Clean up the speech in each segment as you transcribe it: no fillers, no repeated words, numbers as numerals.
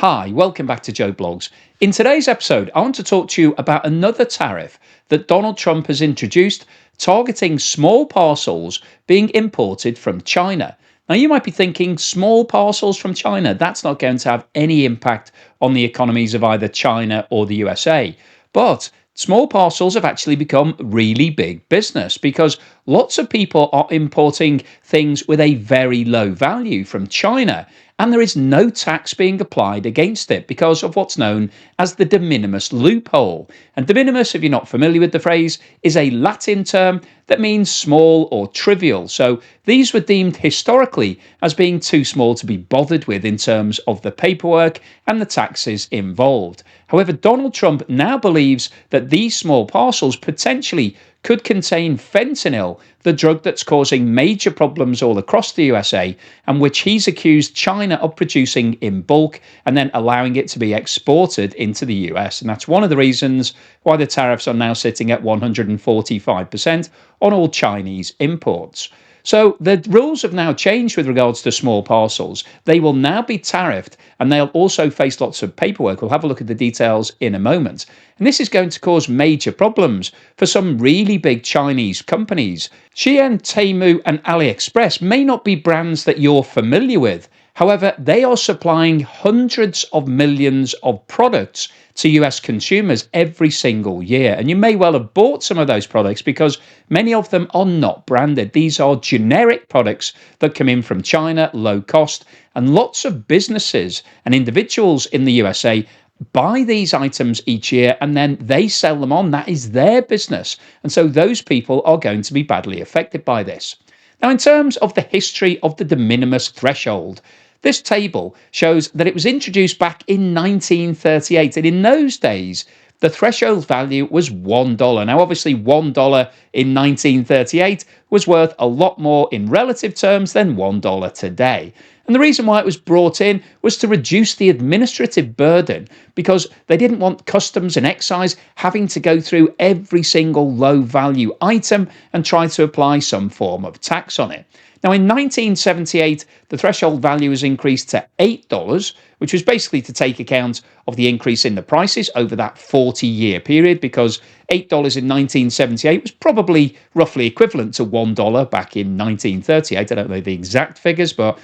Hi, welcome back to Joe Blogs. In today's episode, I want to talk to you about another tariff that Donald Trump has introduced targeting small parcels being imported from China. Now, you might be thinking, small parcels from China, that's not going to have any impact on the economies of either China or the USA. But small parcels have actually become really big business because lots of people are importing things with a very low value from China, and there is no tax being applied against it because of what's known as the de minimis loophole. And de minimis, if you're not familiar with the phrase, is a Latin term that means small or trivial. So these were deemed historically as being too small to be bothered with in terms of the paperwork and the taxes involved. However, Donald Trump now believes that these small parcels potentially could contain fentanyl, the drug that's causing major problems all across the USA, and which he's accused China of producing in bulk and then allowing it to be exported into the US. And that's one of the reasons why the tariffs are now sitting at 145% on all Chinese imports. So the rules have now changed with regards to small parcels. They will now be tariffed and they'll also face lots of paperwork. We'll have a look at the details in a moment. And this is going to cause major problems for some really big Chinese companies. Shein, Temu and AliExpress may not be brands that you're familiar with. However, they are supplying hundreds of millions of products to US consumers every single year. And you may well have bought some of those products because many of them are not branded. These are generic products that come in from China, low cost, and lots of businesses and individuals in the USA buy these items each year and then they sell them on. That is their business. And so those people are going to be badly affected by this. Now, in terms of the history of the de minimis threshold, this table shows that it was introduced back in 1938, and in those days, the threshold value was $1. Now, obviously, $1 in 1938 was worth a lot more in relative terms than $1 today. And the reason why it was brought in was to reduce the administrative burden because they didn't want customs and excise having to go through every single low value item and try to apply some form of tax on it. Now, in 1978, the threshold value was increased to $8, which was basically to take account of the increase in the prices over that 40-year period, because $8 in 1978 was probably roughly equivalent to $1 back in 1938. I don't know the exact figures, but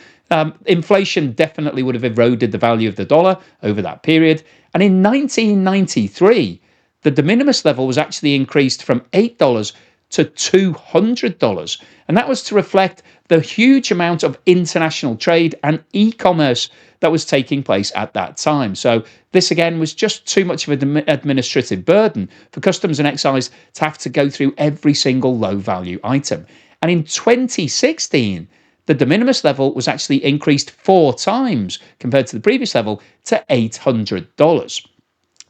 inflation definitely would have eroded the value of the dollar over that period. And in 1993, the de minimis level was actually increased from $8 to $200. And that was to reflect the huge amount of international trade and e-commerce that was taking place at that time. So this again was just too much of an administrative burden for customs and excise to have to go through every single low value item. And in 2016, the de minimis level was actually increased 4 times compared to the previous level to $800.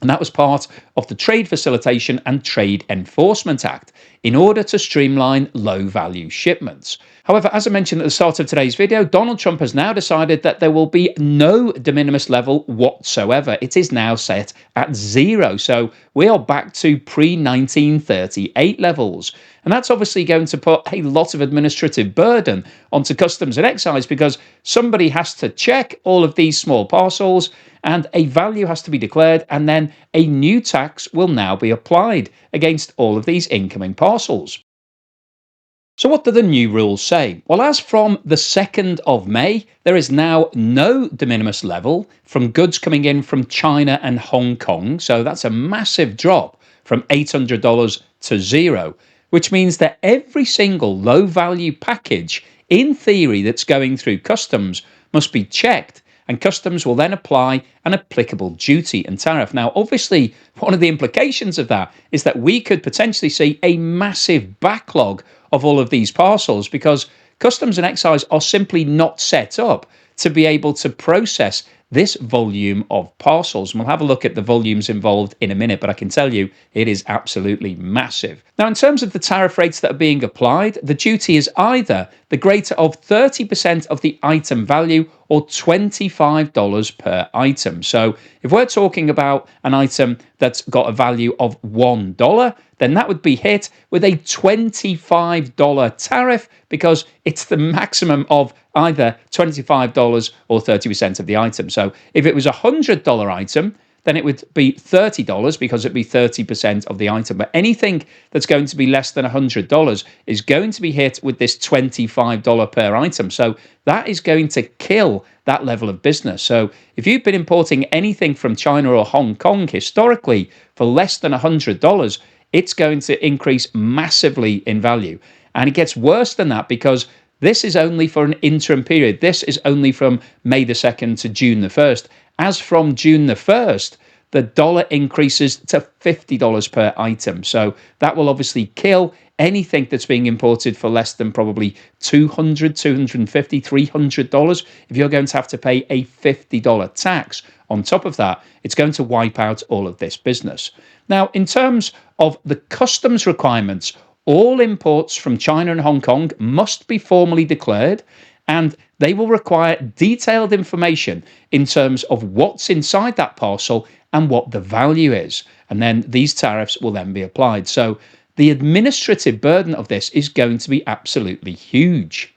And that was part of the Trade Facilitation and Trade Enforcement Act in order to streamline low-value shipments. However, as I mentioned at the start of today's video, Donald Trump has now decided that there will be no de minimis level whatsoever. It is now set at 0. So we are back to pre-1938 levels. And that's obviously going to put a lot of administrative burden onto customs and excise because somebody has to check all of these small parcels and a value has to be declared, and then a new tax will now be applied against all of these incoming parcels. So what do the new rules say? Well, as from the 2nd of May, there is now no de minimis level from goods coming in from China and Hong Kong. So that's a massive drop from $800 to 0, which means that every single low value package, in theory, that's going through customs must be checked, and customs will then apply an applicable duty and tariff. Now, obviously, one of the implications of that is that we could potentially see a massive backlog of all of these parcels because customs and excise are simply not set up to be able to process this volume of parcels. And we'll have a look at the volumes involved in a minute, but I can tell you it is absolutely massive. Now, in terms of the tariff rates that are being applied, the duty is either the greater of 30% of the item value or $25 per item. So if we're talking about an item that's got a value of $1, then that would be hit with a $25 tariff because it's the maximum of either $25 or 30% of the item. So if it was a $100 item, then it would be $30 because it'd be 30% of the item. But anything that's going to be less than $100 is going to be hit with this $25 per item. So that is going to kill that level of business. So if you've been importing anything from China or Hong Kong historically for less than $100, it's going to increase massively in value. And it gets worse than that because this is only for an interim period. This is only from May the 2nd to June the 1st. As from June the 1st, the dollar increases to $50 per item. So that will obviously kill anything that's being imported for less than probably $200, $250, $300. If you're going to have to pay a $50 tax on top of that, it's going to wipe out all of this business. Now, in terms of the customs requirements, all imports from China and Hong Kong must be formally declared, and they will require detailed information in terms of what's inside that parcel and what the value is. And then these tariffs will then be applied. So the administrative burden of this is going to be absolutely huge.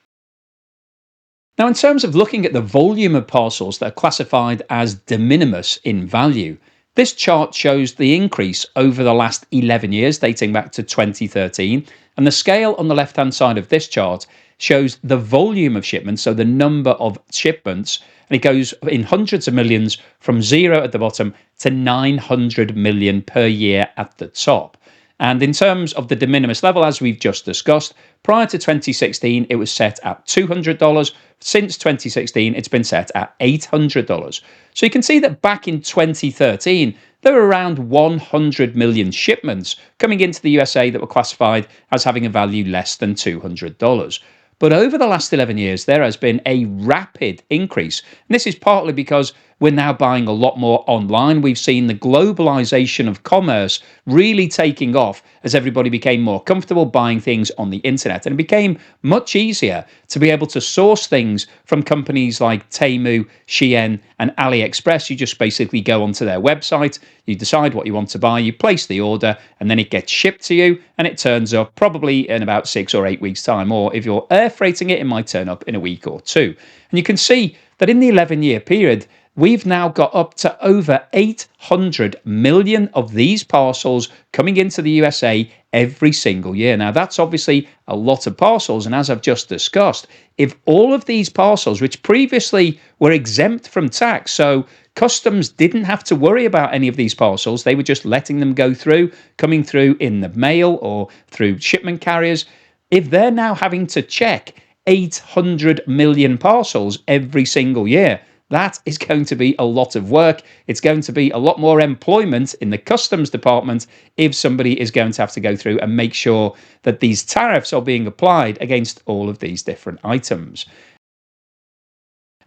Now, in terms of looking at the volume of parcels that are classified as de minimis in value, this chart shows the increase over the last 11 years, dating back to 2013. And the scale on the left-hand side of this chart shows the volume of shipments, so the number of shipments, and it goes in hundreds of millions from 0 at the bottom to 900 million per year at the top. And in terms of the de minimis level, as we've just discussed, prior to 2016, it was set at $200. Since 2016, it's been set at $800. So you can see that back in 2013, there were around 100 million shipments coming into the USA that were classified as having a value less than $200. But over the last 11 years, there has been a rapid increase. And this is partly because we're now buying a lot more online. We've seen the globalization of commerce really taking off as everybody became more comfortable buying things on the internet. And it became much easier to be able to source things from companies like Temu, Shein, and AliExpress. You just basically go onto their website, you decide what you want to buy, you place the order, and then it gets shipped to you, and it turns up probably in about 6 or 8 weeks' time. Or if you're air freighting it, it might turn up in a week or two. And you can see that in the 11-year period, we've now got up to over 800 million of these parcels coming into the USA every single year. Now, that's obviously a lot of parcels. And as I've just discussed, if all of these parcels, which previously were exempt from tax, so customs didn't have to worry about any of these parcels, they were just letting them go through, coming through in the mail or through shipment carriers. If they're now having to check 800 million parcels every single year, that is going to be a lot of work. It's going to be a lot more employment in the customs department if somebody is going to have to go through and make sure that these tariffs are being applied against all of these different items.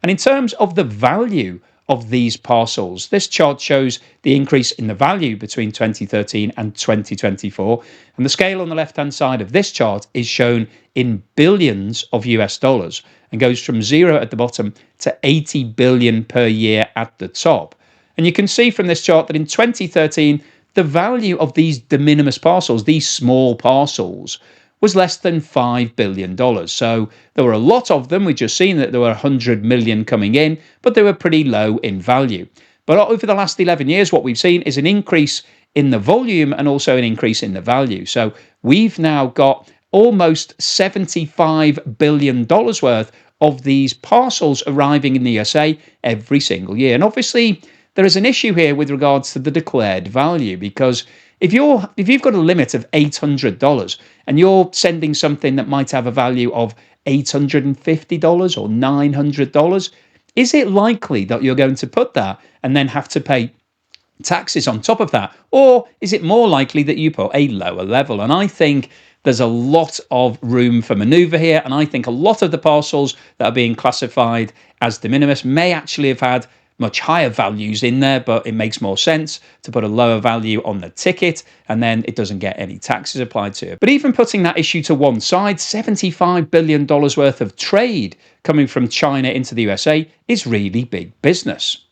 And in terms of the value of these parcels, this chart shows the increase in the value between 2013 and 2024. And the scale on the left-hand side of this chart is shown in billions of US dollars and goes from 0 at the bottom to 80 billion per year at the top. And you can see from this chart that in 2013, the value of these de minimis parcels, these small parcels, was less than $5 billion. So there were a lot of them. We've just seen that there were 100 million coming in, but they were pretty low in value. But over the last 11 years, what we've seen is an increase in the volume and also an increase in the value. So we've now got almost $75 billion worth of these parcels arriving in the USA every single year. And obviously, there is an issue here with regards to the declared value, because if you've got a limit of $800 and you're sending something that might have a value of $850 or $900, is it likely that you're going to put that and then have to pay taxes on top of that? Or is it more likely that you put a lower level? And I think there's a lot of room for maneuver here. And I think a lot of the parcels that are being classified as de minimis may actually have had much higher values in there, but it makes more sense to put a lower value on the ticket and then it doesn't get any taxes applied to it. But even putting that issue to one side, $75 billion worth of trade coming from China into the USA is really big business.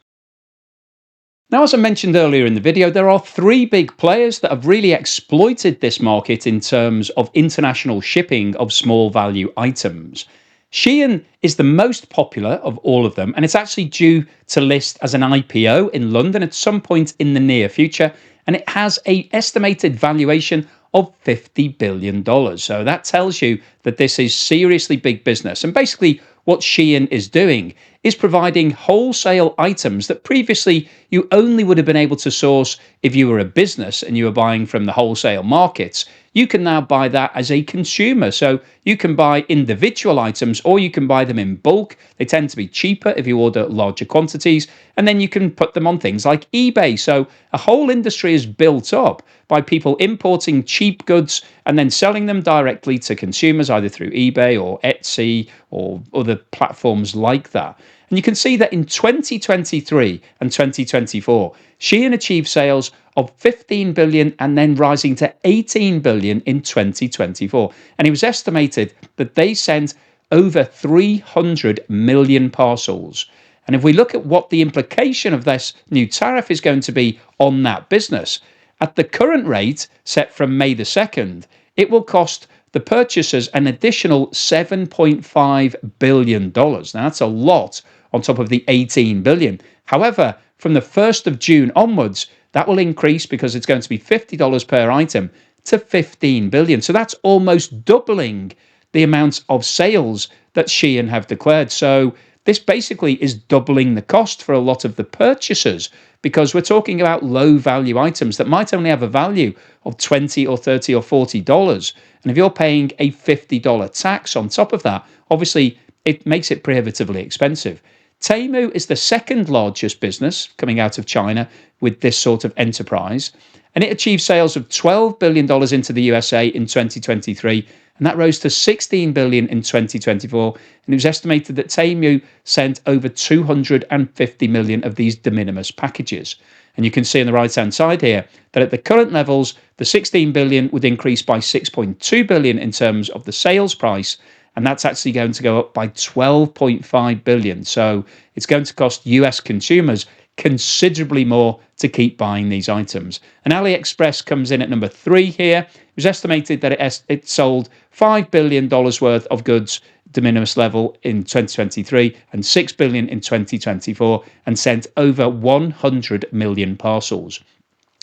Now, as I mentioned earlier in the video, there are three big players that have really exploited this market in terms of international shipping of small value items. Shein is the most popular of all of them, and it's actually due to list as an IPO in London at some point in the near future, and it has an estimated valuation of $50 billion. So that tells you that this is seriously big business. And basically, what Shein is doing is providing wholesale items that previously you only would have been able to source if you were a business and you were buying from the wholesale markets. You can now buy that as a consumer. So you can buy individual items or you can buy them in bulk. They tend to be cheaper if you order larger quantities. And then you can put them on things like eBay. So a whole industry is built up by people importing cheap goods and then selling them directly to consumers, either through eBay or Etsy or other platforms like that. And you can see that in 2023 and 2024, Shein achieved sales of 15 billion and then rising to 18 billion in 2024. And it was estimated that they sent over 300 million parcels. And if we look at what the implication of this new tariff is going to be on that business, at the current rate set from May the 2nd, it will cost the purchasers an additional $7.5 billion. Now, that's a lot on top of the 18 billion. However, from the 1st of June onwards, that will increase because it's going to be $50 per item to 15 billion. So that's almost doubling the amount of sales that Shein have declared. So this basically is doubling the cost for a lot of the purchasers because we're talking about low value items that might only have a value of $20 or $30 or $40. And if you're paying a $50 tax on top of that, obviously it makes it prohibitively expensive. Temu is the second largest business coming out of China with this sort of enterprise, and it achieved sales of $12 billion into the USA in 2023, and that rose to $16 billion in 2024, and it was estimated that Temu sent over 250 million of these de minimis packages. And you can see on the right-hand side here that at the current levels, the 16 billion would increase by 6.2 billion in terms of the sales price, and that's actually going to go up by 12.5 billion. So it's going to cost US consumers considerably more to keep buying these items. And AliExpress comes in at number 3 here. It was estimated that it sold $5 billion worth of goods de minimis level in 2023 and $6 billion in 2024 and sent over 100 million parcels.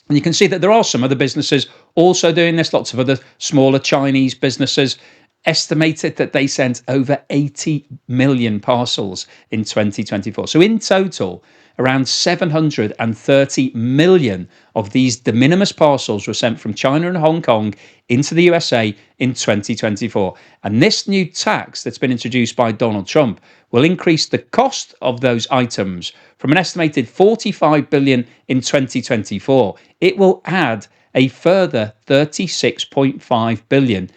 And you can see that there are some other businesses also doing this, lots of other smaller Chinese businesses. Estimated that they sent over 80 million parcels in 2024. So in total, around 730 million of these de minimis parcels were sent from China and Hong Kong into the USA in 2024. And this new tax that's been introduced by Donald Trump will increase the cost of those items from an estimated 45 billion in 2024. It will add a further 36.5 billion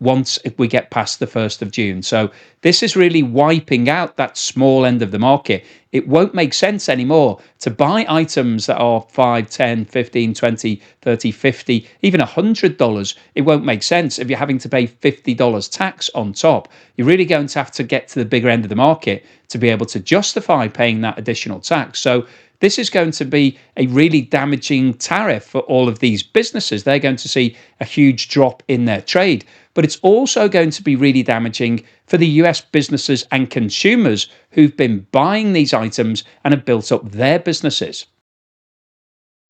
once we get past the 1st of June. So this is really wiping out that small end of the market. It won't make sense anymore to buy items that are $5, $10, $15, $20, $30, $50, even $100. It won't make sense if you're having to pay $50 tax on top. You're really going to have to get to the bigger end of the market to be able to justify paying that additional tax. So this is going to be a really damaging tariff for all of these businesses. They're going to see a huge drop in their trade. But it's also going to be really damaging for the US businesses and consumers who've been buying these items and have built up their businesses.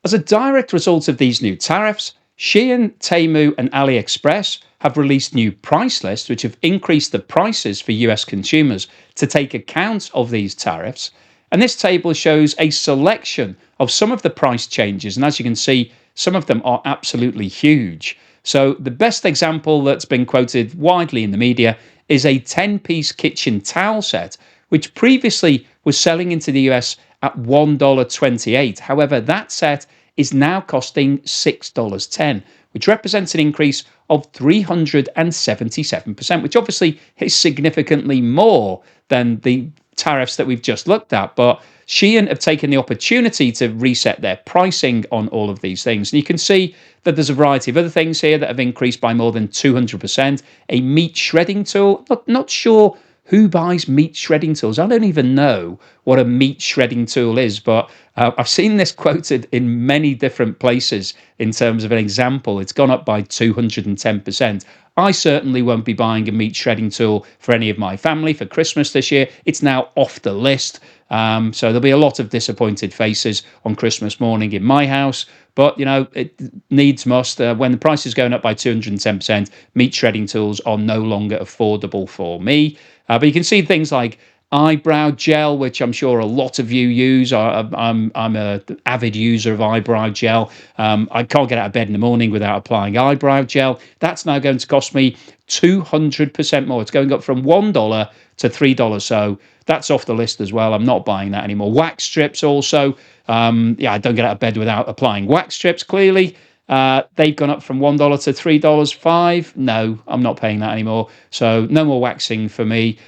As a direct result of these new tariffs, Shein, Temu, and AliExpress have released new price lists which have increased the prices for US consumers to take account of these tariffs. And this table shows a selection of some of the price changes. And as you can see, some of them are absolutely huge. So the best example that's been quoted widely in the media is a 10-piece kitchen towel set, which previously was selling into the US at $1.28. However, that set is now costing $6.10, which represents an increase of 377%, which obviously is significantly more than the tariffs that we've just looked at. But Shein have taken the opportunity to reset their pricing on all of these things. And you can see that there's a variety of other things here that have increased by more than 200%. A meat shredding tool, not sure who buys meat shredding tools? I don't even know what a meat shredding tool is, but I've seen this quoted in many different places in terms of an example. It's gone up by 210%. I certainly won't be buying a meat shredding tool for any of my family for Christmas this year. It's now off the list. So there'll be a lot of disappointed faces on Christmas morning in my house. But, it needs must. When the price is going up by 210%, meat shredding tools are no longer affordable for me. But you can see things like eyebrow gel, which I'm sure a lot of you use. I'm an avid user of eyebrow gel. I can't get out of bed in the morning without applying eyebrow gel. That's now going to cost me 200% more. It's going up from $1 to $3. So that's off the list as well. I'm not buying that anymore. Wax strips also. I don't get out of bed without applying wax strips, clearly. They've gone up from $1 to $3.05. No, I'm not paying that anymore. So no more waxing for me.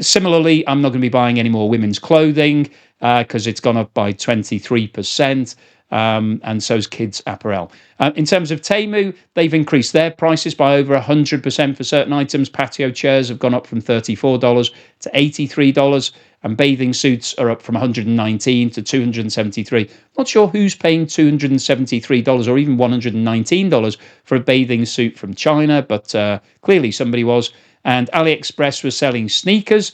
Similarly, I'm not going to be buying any more women's clothing because it's gone up by 23%. And so's kids' apparel. In terms of Temu, they've increased their prices by over 100% for certain items. Patio chairs have gone up from $34 to $83, and bathing suits are up from $119 to $273. Not sure who's paying $273 or even $119 for a bathing suit from China, but clearly somebody was. And AliExpress was selling sneakers.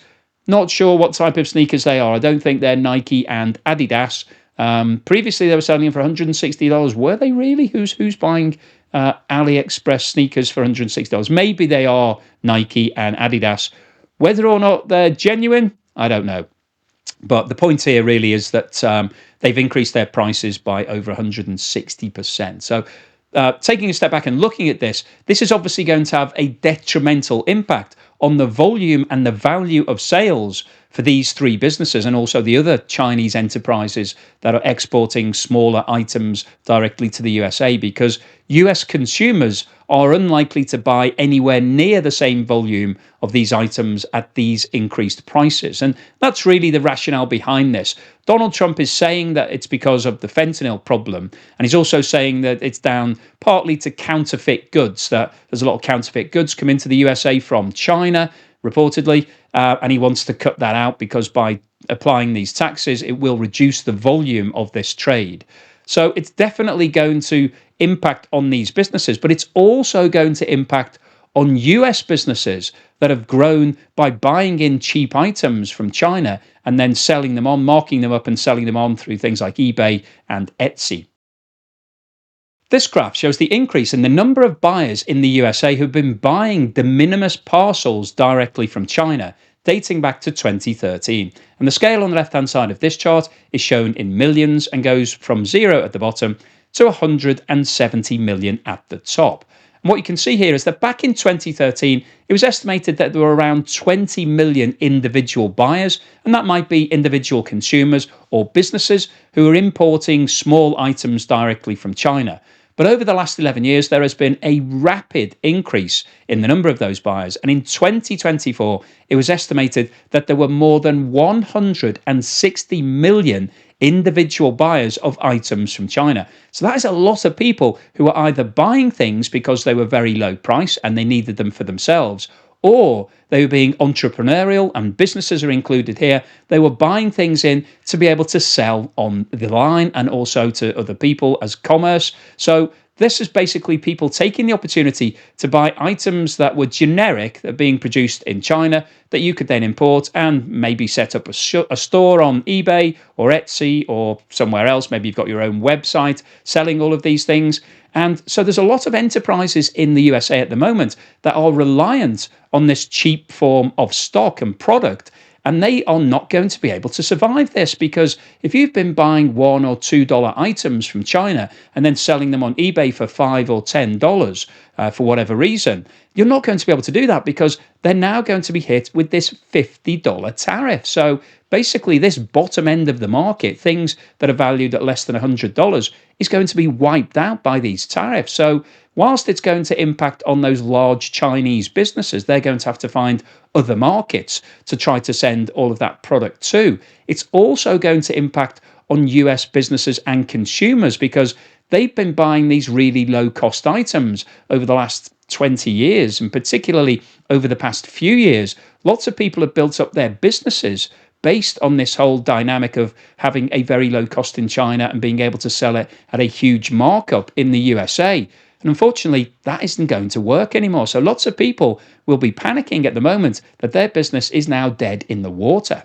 Not sure what type of sneakers they are. I don't think they're Nike and Adidas. Previously, they were selling them for $160. Were they really? Who's buying AliExpress sneakers for $160? Maybe they are Nike and Adidas. Whether or not they're genuine, I don't know. But the point here really is that they've increased their prices by over 160%. So taking a step back and looking at this is obviously going to have a detrimental impact on the volume and the value of sales for these three businesses and also the other Chinese enterprises that are exporting smaller items directly to the USA, because US consumers are unlikely to buy anywhere near the same volume of these items at these increased prices. And that's really the rationale behind this. Donald Trump is saying that it's because of the fentanyl problem, and he's also saying that it's down partly to counterfeit goods, that there's a lot of counterfeit goods come into the USA from China, reportedly, and he wants to cut that out because by applying these taxes, it will reduce the volume of this trade. So it's definitely going to impact on these businesses, but it's also going to impact on US businesses that have grown by buying in cheap items from China and then selling them on, marking them up and selling them on through things like eBay and Etsy. This graph shows the increase in the number of buyers in the USA who've been buying de minimis parcels directly from China, dating back to 2013. And the scale on the left-hand side of this chart is shown in millions and goes from 0 at the bottom to 170 million at the top. And what you can see here is that back in 2013, it was estimated that there were around 20 million individual buyers, and that might be individual consumers or businesses who are importing small items directly from China. But over the last 11 years, there has been a rapid increase in the number of those buyers. And in 2024, it was estimated that there were more than 160 million individual buyers of items from China. So that is a lot of people who are either buying things because they were very low price and they needed them for themselves, or they were being entrepreneurial, and businesses are included here. They were buying things in to be able to sell on the line and also to other people as commerce. So this is basically people taking the opportunity to buy items that were generic, that are being produced in China, that you could then import and maybe set up a store on eBay or Etsy or somewhere else. Maybe you've got your own website selling all of these things. And so there's a lot of enterprises in the USA at the moment that are reliant on this cheap form of stock and product. And they are not going to be able to survive this, because if you've been buying $1 or $2 items from China and then selling them on eBay for $5 or $10 for whatever reason, you're not going to be able to do that because they're now going to be hit with this $50 tariff. So basically, this bottom end of the market, things that are valued at less than $100, is going to be wiped out by these tariffs. So whilst it's going to impact on those large Chinese businesses, they're going to have to find other markets to try to send all of that product to. It's also going to impact on US businesses and consumers, because they've been buying these really low cost items over the last 20 years, and particularly over the past few years. Lots of people have built up their businesses based on this whole dynamic of having a very low cost in China and being able to sell it at a huge markup in the USA. And unfortunately, that isn't going to work anymore. So lots of people will be panicking at the moment that their business is now dead in the water.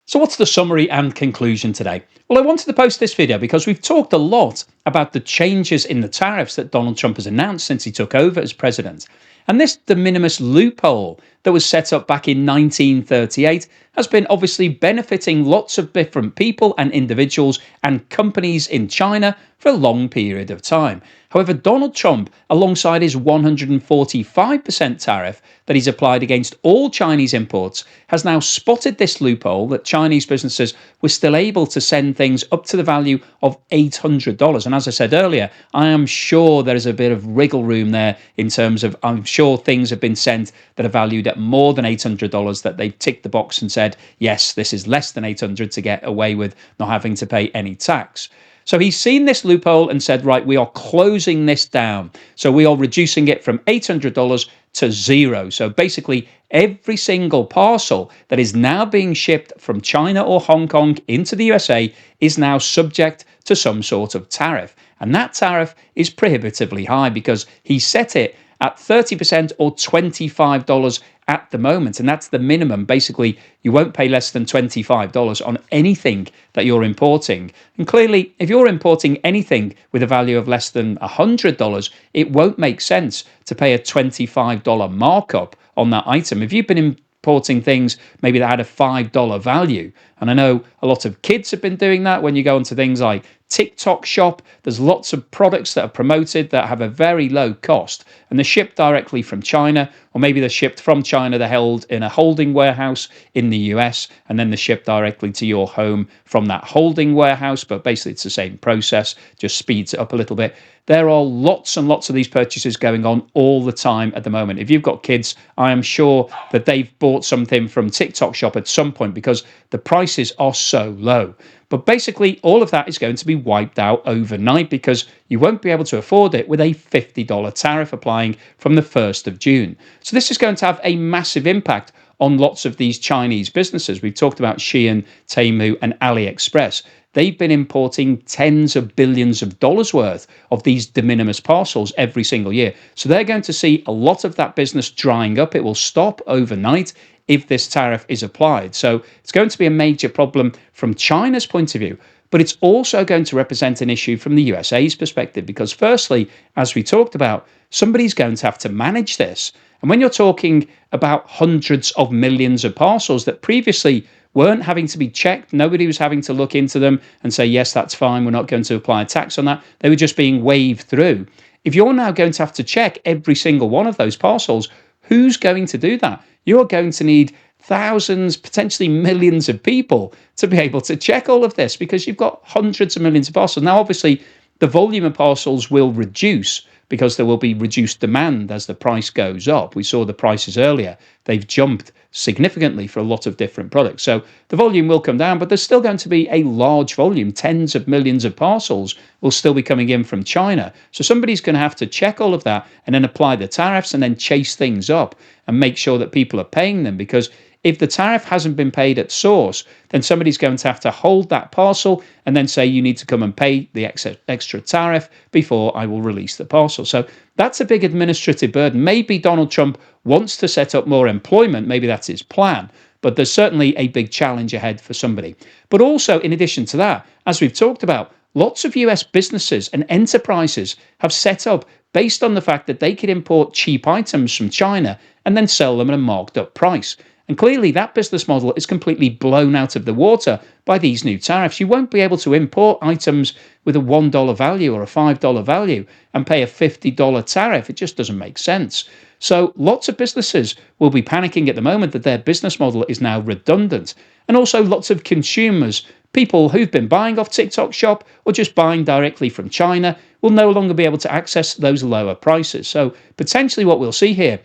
So what's the summary and conclusion today? Well, I wanted to post this video because we've talked a lot about the changes in the tariffs that Donald Trump has announced since he took over as president. And this de minimis loophole that was set up back in 1938 has been obviously benefiting lots of different people and individuals and companies in China for a long period of time. However, Donald Trump, alongside his 145% tariff that he's applied against all Chinese imports, has now spotted this loophole that Chinese businesses were still able to send things up to the value of $800. And as I said earlier, I am sure there is a bit of wriggle room there in terms of, I'm sure things have been sent that are valued at more than $800 that they've ticked the box and said, yes, this is less than $800 to get away with not having to pay any tax. So he's seen this loophole and said, right, we are closing this down. So we are reducing it from $800 to zero. So basically, every single parcel that is now being shipped from China or Hong Kong into the USA is now subject to some sort of tariff. And that tariff is prohibitively high because he set it at 30% or $25 at the moment. And that's the minimum. Basically, you won't pay less than $25 on anything that you're importing. And clearly, if you're importing anything with a value of less than $100, it won't make sense to pay a $25 markup on that item. If you've been importing things maybe that had a $5 value, and I know a lot of kids have been doing that when you go onto things like TikTok shop, there's lots of products that are promoted that have a very low cost and they're shipped directly from China, or maybe they're shipped from China, they're held in a holding warehouse in the US, and then they're shipped directly to your home from that holding warehouse. But basically it's the same process, just speeds it up a little bit. There are lots and lots of these purchases going on all the time at the moment. If you've got kids, I am sure that they've bought something from TikTok shop at some point because the prices are so low. But basically, all of that is going to be wiped out overnight because you won't be able to afford it with a $50 tariff applying from the 1st of June. So this is going to have a massive impact on lots of these Chinese businesses. We've talked about Shein, Temu, and AliExpress. They've been importing tens of billions of dollars worth of these de minimis parcels every single year. So they're going to see a lot of that business drying up. It will stop overnight if this tariff is applied. So it's going to be a major problem from China's point of view, but it's also going to represent an issue from the USA's perspective because firstly, as we talked about, somebody's going to have to manage this. And when you're talking about hundreds of millions of parcels that previously weren't having to be checked, nobody was having to look into them and say, yes, that's fine, we're not going to apply a tax on that. They were just being waved through. If you're now going to have to check every single one of those parcels, who's going to do that? You're going to need thousands, potentially millions of people to be able to check all of this because you've got hundreds of millions of parcels. Now, obviously, the volume of parcels will reduce because there will be reduced demand as the price goes up. We saw the prices earlier. They've jumped significantly for a lot of different products. So the volume will come down, but there's still going to be a large volume. Tens of millions of parcels will still be coming in from China. So somebody's going to have to check all of that and then apply the tariffs and then chase things up and make sure that people are paying them, because if the tariff hasn't been paid at source, then somebody's going to have to hold that parcel and then say you need to come and pay the extra tariff before I will release the parcel. So that's a big administrative burden. Maybe Donald Trump wants to set up more employment. Maybe that's his plan. But there's certainly a big challenge ahead for somebody. But also, in addition to that, as we've talked about, lots of US businesses and enterprises have set up based on the fact that they could import cheap items from China and then sell them at a marked up price. And clearly that business model is completely blown out of the water by these new tariffs. You won't be able to import items with a $1 value or a $5 value and pay a $50 tariff. It just doesn't make sense. So lots of businesses will be panicking at the moment that their business model is now redundant. And also lots of consumers, people who've been buying off TikTok shop or just buying directly from China, will no longer be able to access those lower prices. So potentially what we'll see here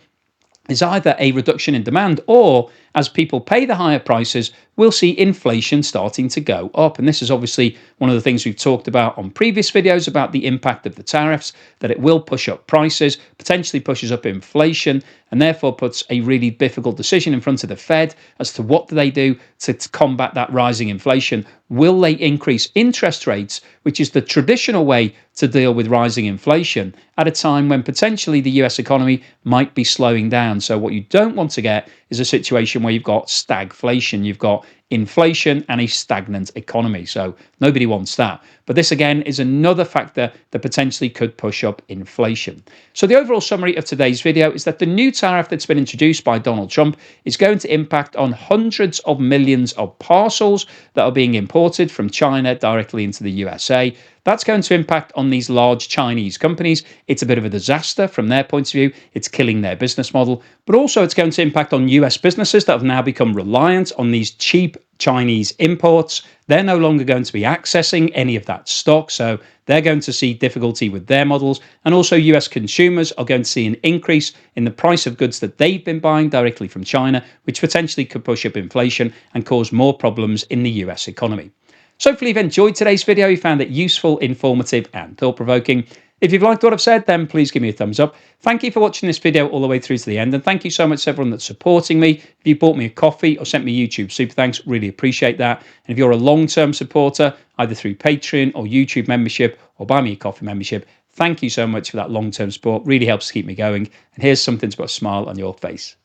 is either a reduction in demand, or as people pay the higher prices, we'll see inflation starting to go up. And this is obviously one of the things we've talked about on previous videos about the impact of the tariffs, that it will push up prices, potentially pushes up inflation, and therefore puts a really difficult decision in front of the Fed as to what do they do to combat that rising inflation. Will they increase interest rates, which is the traditional way to deal with rising inflation, at a time when potentially the US economy might be slowing down? So what you don't want to get is a situation where you've got stagflation, you've got inflation and a stagnant economy. So nobody wants that. But this again is another factor that potentially could push up inflation. So the overall summary of today's video is that the new tariff that's been introduced by Donald Trump is going to impact on hundreds of millions of parcels that are being imported from China directly into the USA. That's going to impact on these large Chinese companies. It's a bit of a disaster from their point of view. It's killing their business model. But also it's going to impact on US businesses that have now become reliant on these cheap Chinese imports. They're no longer going to be accessing any of that stock. So they're going to see difficulty with their models. And also US consumers are going to see an increase in the price of goods that they've been buying directly from China, which potentially could push up inflation and cause more problems in the US economy. So hopefully you've enjoyed today's video, you found it useful, informative and thought-provoking. If you've liked what I've said, then please give me a thumbs up. Thank you for watching this video all the way through to the end, and thank you so much to everyone that's supporting me. If you bought me a coffee or sent me YouTube super thanks, really appreciate that. And if you're a long-term supporter, either through Patreon or YouTube membership or Buy Me a Coffee membership, thank you so much for that long-term support. Really helps to keep me going. And here's something to put a smile on your face.